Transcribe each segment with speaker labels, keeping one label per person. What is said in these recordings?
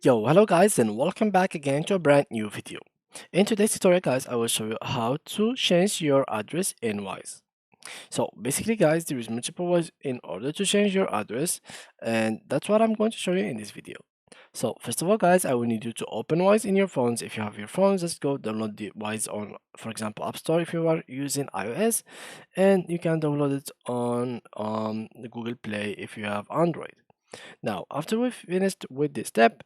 Speaker 1: Yo, hello guys and welcome back again to a brand new video. In today's tutorial guys, I will show you how to change your address in Wise. So basically guys, there is multiple ways in order to change your address and that's what I'm going to show you in this video. So first of all guys, I will need you to open Wise in your phones. If you have your phones, just go download the Wise on, for example, App Store if you are using iOS, and you can download it on the Google Play if you have Android. Now, after we've finished with this step,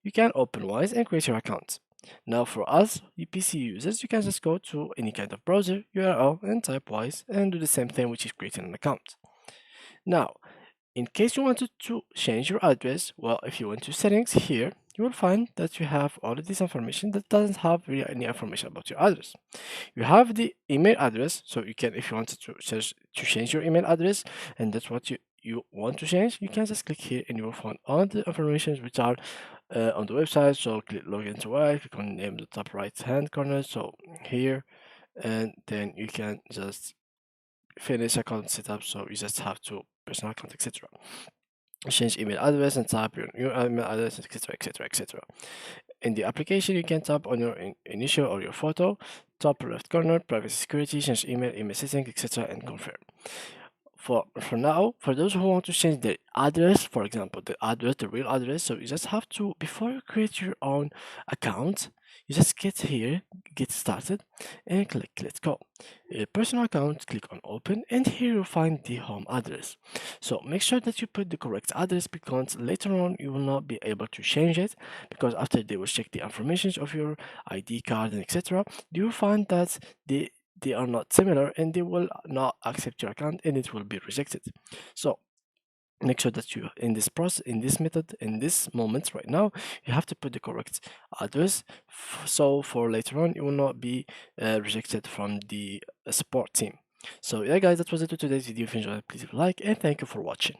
Speaker 1: you can open Wise and create your account. Now, for us, PC users, you can just go to any kind of browser URL and type Wise and do the same thing, which is creating an account. Now, in case you wanted to change your address, well, if you went to settings here, you will find that you have all of this information that doesn't have really any information about your address. You have the email address, so you can, if you wanted to change your email address, and that's what you want to change, you can just click here and you will find all the information which are on the website. So click login to Wise, click on name the top right hand corner, so here, and then you can just finish account setup. So you just have to personal account, etc. Change email address and type your new email address, etc., etc., etc. In the application, you can tap on your initial or your photo, top left corner, privacy security, change email settings, etc., and confirm. For now, for those who want to change the address, for example, the real address, so you just have to, before you create your own account, you just get here, get started, and click let's go. Personal account, click on open, and here you'll find the home address. So make sure that you put the correct address, because later on you will not be able to change it, because after they will check the information of your ID card and etc., you will find that they are not similar and they will not accept your account and it will be rejected. So make sure that you, in this process, in this method, in this moment right now, you have to put the correct address, so for later on you will not be rejected from the support team. So yeah guys, that was it for today's video. If you enjoyed, please leave a like and thank you for watching.